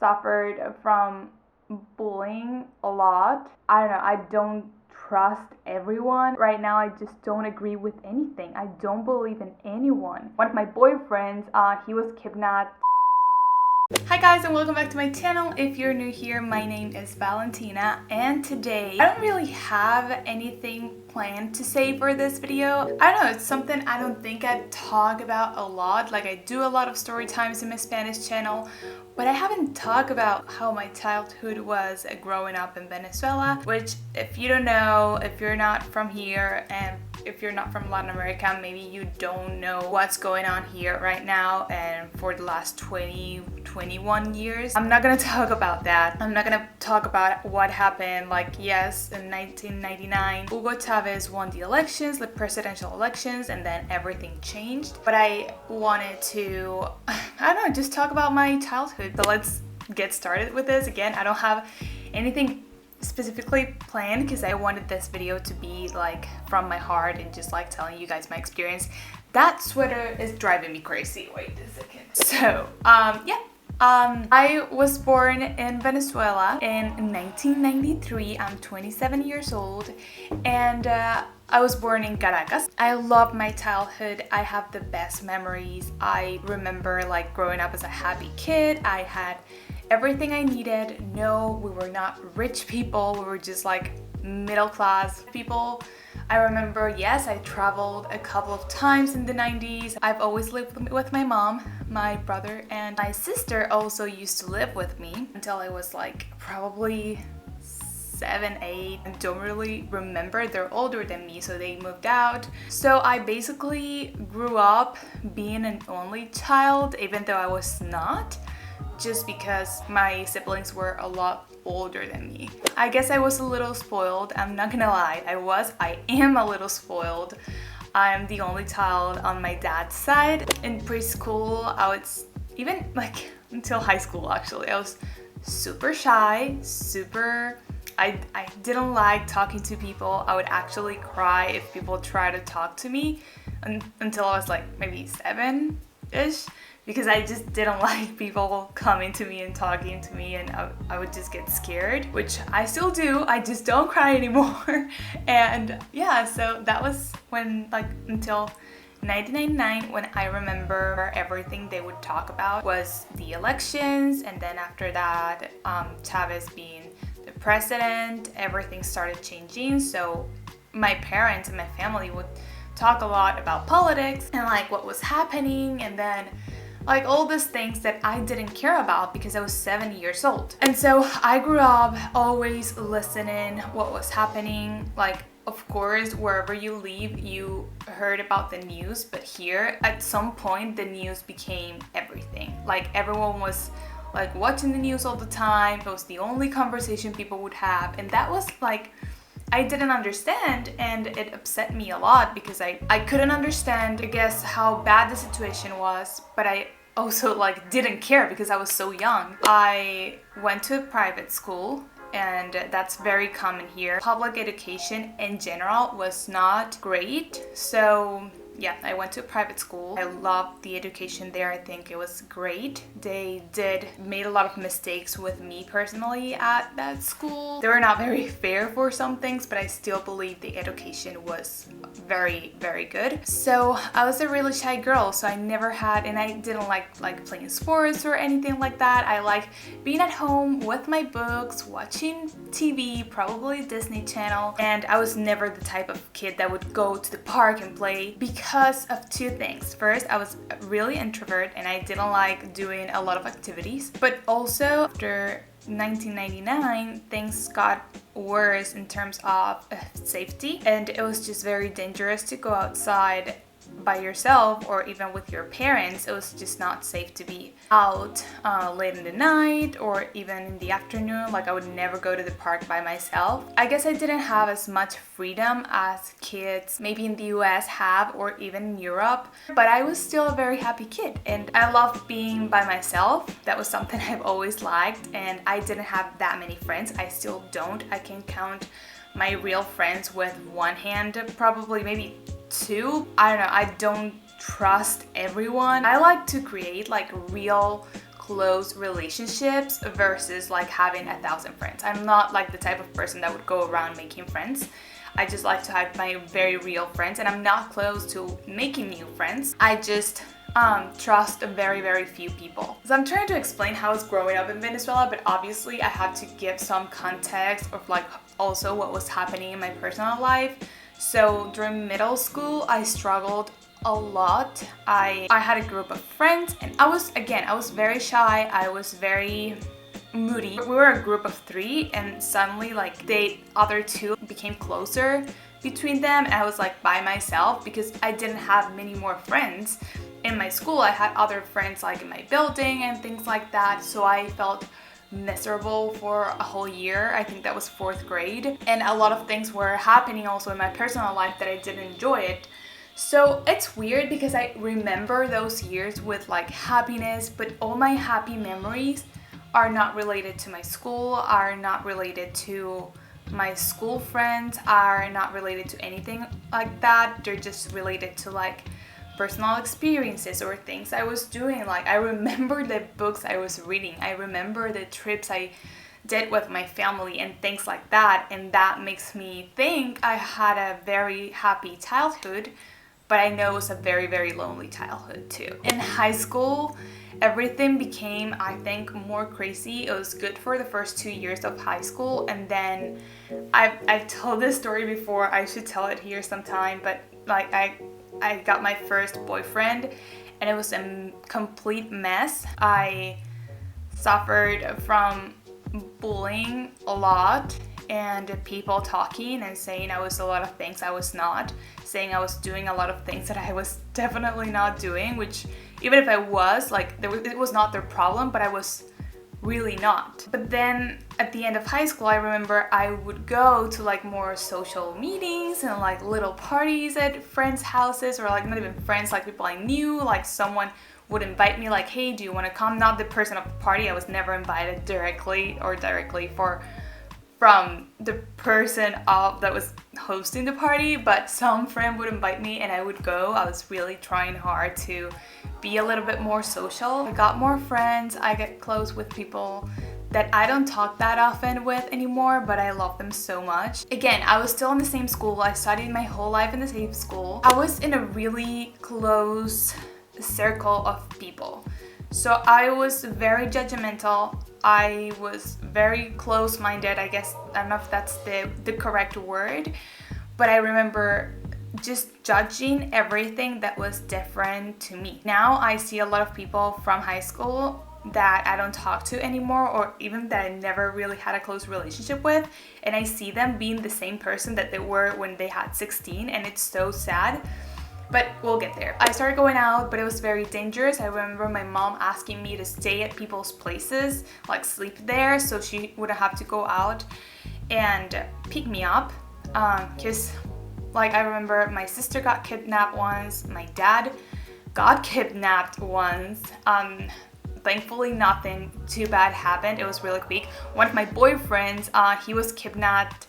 suffered from bullying a lot. I don't know, I don't trust everyone. Right now, I just don't agree with anything. I don't believe in anyone. One of my boyfriends, he was kidnapped. Hi guys, and welcome back to my channel. If you're new here, my name is Valentina, and today I don't really have anything planned to say for this video. I don't know, it's something I don't think I talk about a lot. Like, I do a lot of story times in my Spanish channel, but I haven't talked about how my childhood was growing up in Venezuela, which, if you don't know, if you're not from here and if you're not from Latin America, maybe you don't know what's going on here right now and for the last 21 years. I'm not gonna talk about that. I'm not gonna talk about what happened. Like, yes, in 1999, Hugo Chavez won the elections, the presidential elections, and then everything changed. But I wanted to, I don't know, just talk about my childhood. So let's get started with this. Again, I don't have anything specifically planned because I wanted this video to be like from my heart and just like telling you guys my experience. That sweater is driving me crazy. Wait a second. So, I was born in Venezuela in 1993. I'm 27 years old, and I was born in Caracas. I love my childhood. I have the best memories. I remember like growing up as a happy kid. I had everything I needed. No, we were not rich people. We were just like middle class people. I remember, yes, I traveled a couple of times in the 90s. I've always lived with my mom, my brother, and my sister also used to live with me until I was like probably 7, 8, and don't really remember. They're older than me, so they moved out. So I basically grew up being an only child, even though I was not, just because my siblings were a lot older than me. I guess I was a little spoiled. I'm not gonna lie, I am a little spoiled. I'm the only child on my dad's side. In preschool, even like until high school actually, I was super shy, I didn't like talking to people. I would actually cry if people tried to talk to me until I was like maybe 7-ish. Because I just didn't like people coming to me and talking to me, and I would just get scared, which I still do. I just don't cry anymore. And yeah, so that was when, like, until 1999, when I remember everything they would talk about was the elections, and then after that, Chavez being the president, everything started changing. So my parents and my family would talk a lot about politics and like what was happening, and then like all these things that I didn't care about because I was 7 years old. And so I grew up always listening what was happening. Like, of course, wherever you live, you heard about the news, but here at some point the news became everything. Like, everyone was like watching the news all the time. It was the only conversation people would have, and that was like, I didn't understand, and it upset me a lot because I couldn't understand, I guess, how bad the situation was, but I also like didn't care because I was so young. I went to a private school, and that's very common here. Public education in general was not great, so yeah, I went to a private school. I loved the education there. I think it was great. They made a lot of mistakes with me personally at that school. They were not very fair for some things, but I still believe the education was very, very good. So I was a really shy girl, so I never had, and I didn't like playing sports or anything like that. I liked being at home with my books, watching TV, probably Disney Channel, and I was never the type of kid that would go to the park and play because of two things. First, I was really introvert and I didn't like doing a lot of activities, but also after 1999, things got worse in terms of safety, and it was just very dangerous to go outside by yourself or even with your parents. It was just not safe to be out late in the night or even in the afternoon. Like, I would never go to the park by myself. I guess I didn't have as much freedom as kids maybe in the US have, or even in Europe, but I was still a very happy kid and I loved being by myself. That was something I've always liked, and I didn't have that many friends. I still don't. I can count my real friends with one hand, probably maybe 2. I don't know, I don't trust everyone. I like to create like real close relationships versus like having 1,000 friends. I'm not like the type of person that would go around making friends. I just like to have my very real friends, and I'm not close to making new friends. I just trust very, very few people. So I'm trying to explain how I was growing up in Venezuela, but obviously I had to give some context of like also what was happening in my personal life. So during middle school, I struggled a lot. I had a group of friends, and I was very shy. I was very moody. We were a group of 3, and suddenly like the other 2 became closer between them, and I was like by myself because I didn't have many more friends in my school. I had other friends like in my building and things like that, so I felt miserable for a whole year. I think that was 4th grade, and a lot of things were happening also in my personal life that I didn't enjoy it. So it's weird because I remember those years with like happiness, but all my happy memories are not related to my school, are not related to my school friends, are not related to anything like that. They're just related to like personal experiences or things I was doing. Like I remember the books I was reading, I remember the trips I did with my family and things like that, and that makes me think I had a very happy childhood, but I know it was a very, very lonely childhood too. In high school, everything became, I think, more crazy. It was good for the first 2 years of high school, and then I've told this story before. I should tell it here sometime, but like I got my first boyfriend, and it was a complete mess. I suffered from bullying a lot, and people talking and saying I was a lot of things I was not, saying I was doing a lot of things that I was definitely not doing, which even if I was, like, it was not their problem, but I was really not. But then at the end of high school, I remember I would go to like more social meetings and like little parties at friends' houses, or like not even friends, like people I knew. Like someone would invite me like, hey, do you want to come? Not the person of the party. I was never invited directly from the person that was hosting the party, but some friend would invite me and I would go. I was really trying hard to be a little bit more social. I got more friends. I get close with people that I don't talk that often with anymore, but I love them so much. Again, I was still in the same school. I studied my whole life in the same school. I was in a really close circle of people. So I was very judgmental. I was very close-minded. I guess, I don't know if that's the correct word, but I remember just judging everything that was different to me. Now I see a lot of people from high school that I don't talk to anymore, or even that I never really had a close relationship with, and I see them being the same person that they were when they had 16, and it's so sad. But we'll get there. I started going out, but it was very dangerous. I remember my mom asking me to stay at people's places, like sleep there, so she wouldn't have to go out and pick me up. Because like I remember my sister got kidnapped once, my dad got kidnapped once. Thankfully nothing too bad happened. It was really quick. One of my boyfriends, he was kidnapped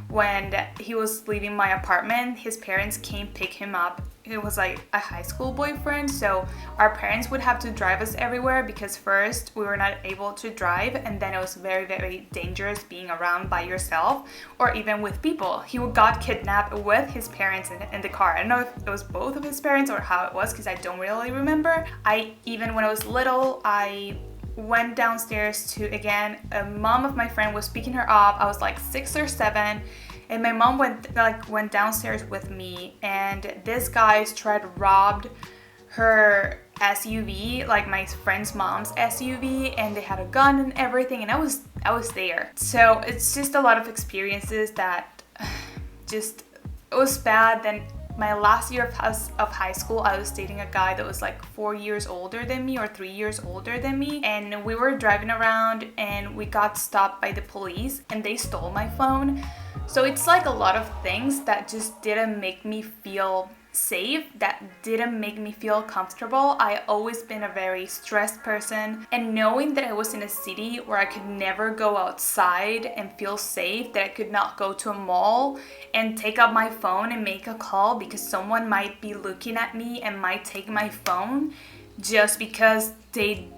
when he was leaving my apartment. His parents came pick him up. It was like a high school boyfriend, so our parents would have to drive us everywhere because first we were not able to drive, and then it was very, very dangerous being around by yourself or even with people. He got kidnapped with his parents in the car. I don't know if it was both of his parents or how it was because I don't really remember. Even when I was little, I went downstairs to, again, a mom of my friend was picking her up. I was like 6 or 7, and my mom went downstairs with me, and these guys tried to rob her SUV, like my friend's mom's SUV, and they had a gun and everything, and I was there. So it's just a lot of experiences that just, it was bad. Then my last year of high school, I was dating a guy that was like 4 years older than me or 3 years older than me, and we were driving around and we got stopped by the police and they stole my phone. So it's like a lot of things that just didn't make me feel safe, that didn't make me feel comfortable. I always been a very stressed person, and knowing that I was in a city where I could never go outside and feel safe, that I could not go to a mall and take up my phone and make a call because someone might be looking at me and might take my phone just because they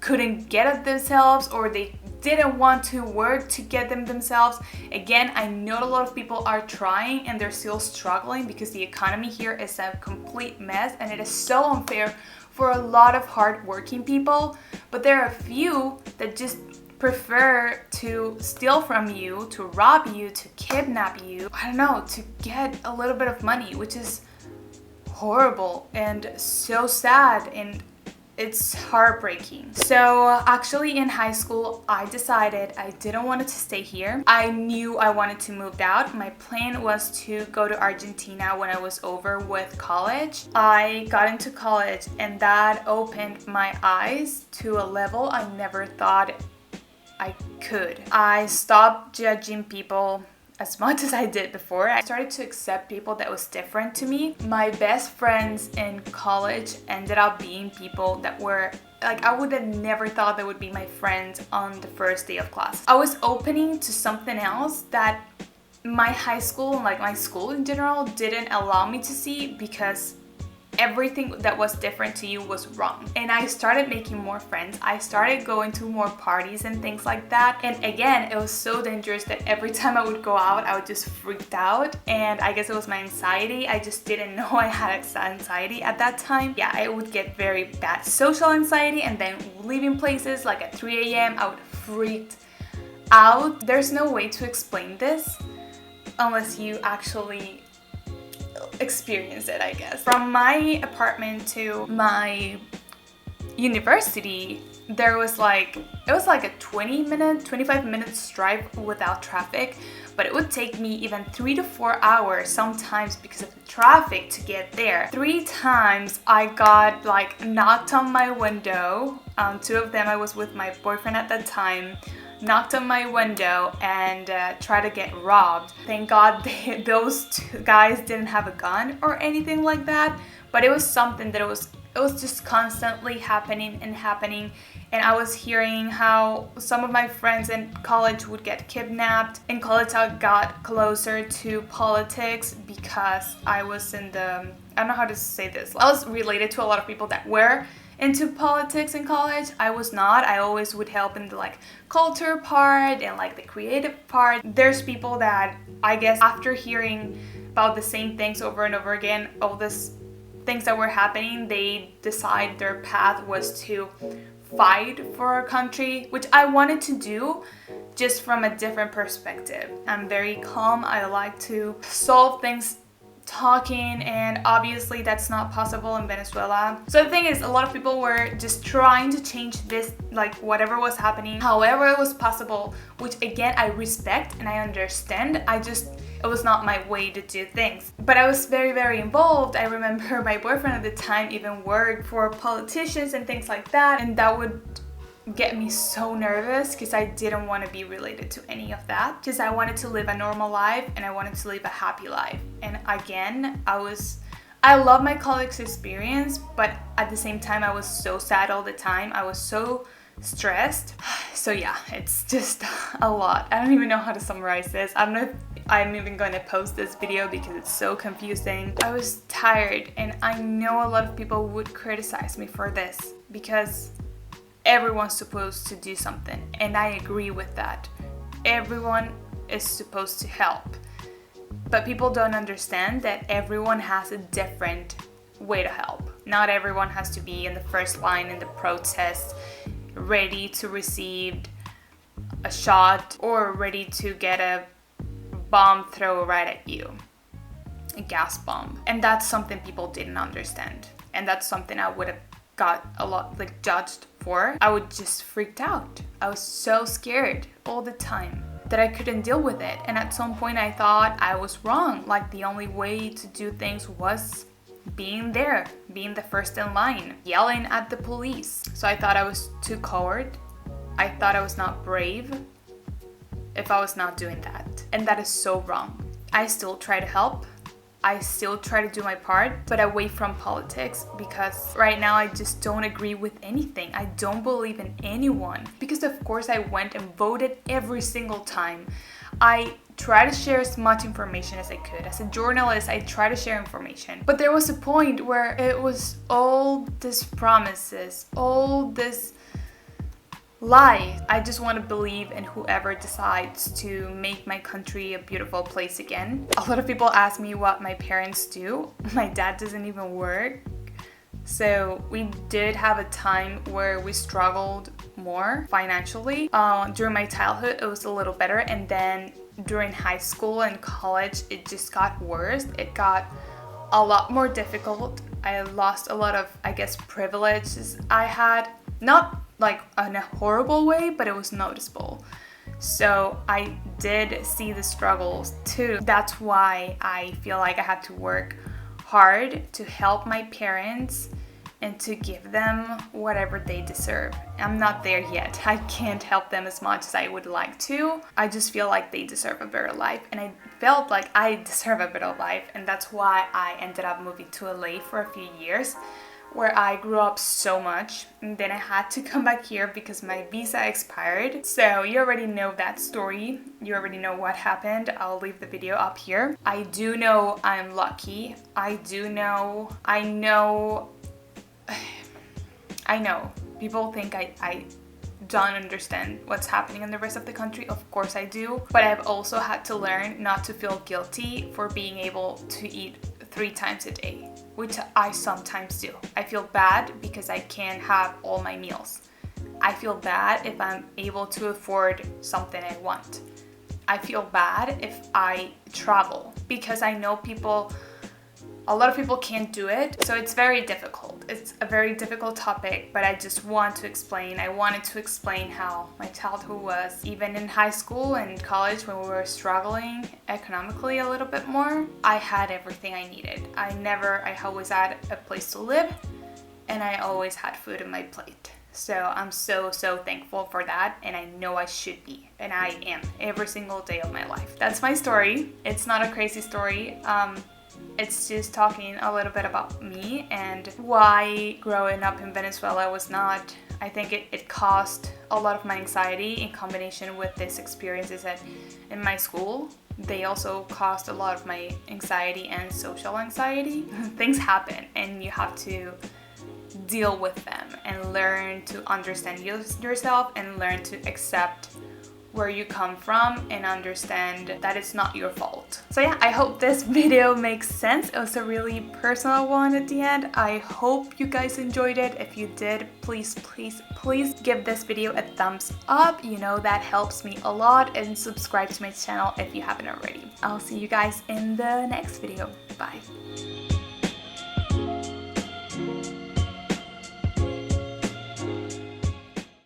couldn't get it themselves, or they didn't want to work to get them themselves. Again, I know a lot of people are trying and they're still struggling because the economy here is a complete mess and it is so unfair for a lot of hardworking people. But there are a few that just prefer to steal from you, to rob you, to kidnap you, I don't know, to get a little bit of money, which is horrible and so sad, and it's heartbreaking. So actually in high school, I decided I didn't want to stay here. I knew I wanted to move out. My plan was to go to Argentina when I was over with college. I got into college and that opened my eyes to a level I never thought I could. I stopped judging people as much as I did before. I started to accept people that was different to me. My best friends in college ended up being people that were like, I would have never thought they would be my friends on the first day of class. I was opening to something else that my high school and like my school in general didn't allow me to see, because everything that was different to you was wrong. And I started making more friends. I started going to more parties and things like that. And again, it was so dangerous that every time I would go out, I would just freak out. And I guess it was my anxiety. I just didn't know I had anxiety at that time. Yeah, I would get very bad social anxiety, and then leaving places like at 3 a.m. I would freak out. There's no way to explain this unless you actually experience it, I guess. From my apartment to my university, there was like, it was like a 25 minutes drive without traffic, but it would take me even 3 to 4 hours sometimes because of the traffic to get there. 3 times I got like knocked on my window. 2 of them I was with my boyfriend at that time, knocked on my window and tried to get robbed. Thank God those 2 guys didn't have a gun or anything like that, but it was something that it was just constantly happening. And I was hearing how some of my friends in college would get kidnapped. In college I got closer to politics because I was in the, I don't know how to say this, I was related to a lot of people that were into politics in college. I was not. I always would help in the like culture part and like the creative part. There's people that I guess after hearing about the same things over and over again, all these things that were happening, they decide their path was to fight for our country, which I wanted to do just from a different perspective. I'm very calm. I like to solve things talking, and obviously that's not possible in Venezuela. So the thing is, a lot of people were just trying to change this, like whatever was happening, however it was possible, which again I respect and I understand. It was not my way to do things. But I was very, very involved. I remember my boyfriend at the time even worked for politicians and things like that, and that would get me so nervous because I didn't want to be related to any of that, because I wanted to live a normal life and I wanted to live a happy life. And again, I love my college experience, but at the same time I was so sad all the time. I was so stressed. So yeah, it's just a lot. I don't even know how to summarize this. I don't know if I'm even going to post this video because it's so confusing. I was tired, and I know a lot of people would criticize me for this because everyone's supposed to do something, and I agree with that. Everyone is supposed to help, but people don't understand that everyone has a different way to help. Not everyone has to be in the first line in the protest, ready to receive a shot or ready to get a bomb thrown right at you, a gas bomb. And that's something people didn't understand, and that's something I would have got a lot like judged for. I would just freaked out. I was so scared all the time that I couldn't deal with it. And at some point I thought I was wrong. Like the only way to do things was being there, being the first in line, yelling at the police. So I thought I was too coward. I thought I was not brave if I was not doing that. And that is so wrong. I still try to help. I still try to do my part, but away from politics, because right now I just don't agree with anything. I don't believe in anyone, because of course I went and voted every single time. I try to share as much information as I could. As a journalist, I try to share information. But there was a point where it was all these promises, all this lie. I just want to believe in whoever decides to make my country a beautiful place again. A lot of people ask me what my parents do. My dad doesn't even work. So we did have a time where we struggled more financially. During my childhood, it was a little better. And then during high school and college, it just got worse. It got a lot more difficult. I lost a lot of, I guess, privileges I had. Not like in a horrible way, but it was noticeable. So I did see the struggles too. That's why I feel like I had to work hard to help my parents and to give them whatever they deserve. I'm not there yet. I can't help them as much as I would like to. I just feel like they deserve a better life, and I felt like I deserve a better life, and that's why I ended up moving to LA for a few years, where I grew up so much, and then I had to come back here because my visa expired. So you already know that story. You already know what happened. I'll leave the video up here. I do know I'm lucky. I know people think I don't understand what's happening in the rest of the country. Of course I do, but I've also had to learn not to feel guilty for being able to eat 3 times a day, which I sometimes do. I feel bad because I can't have all my meals. I feel bad if I'm able to afford something I want. I feel bad if I travel because I know a lot of people can't do it, so it's very difficult. It's a very difficult topic, but I just want to explain. I wanted to explain how my childhood was, even in high school and college when we were struggling economically a little bit more. I had everything I needed. I always had a place to live, and I always had food on my plate. So I'm so thankful for that, and I know I should be, and I am every single day of my life. That's my story. It's not a crazy story. It's just talking a little bit about me and why growing up in Venezuela was not, I think it caused a lot of my anxiety in combination with these experiences in my school. They also caused a lot of my anxiety and social anxiety. Things happen and you have to deal with them and learn to understand yourself and learn to accept where you come from and understand that it's not your fault. So yeah, I hope this video makes sense. It was a really personal one at the end. I hope you guys enjoyed it. If you did, please give this video a thumbs up. You know that helps me a lot, and subscribe to my channel if you haven't already. I'll see you guys in the next video. Bye.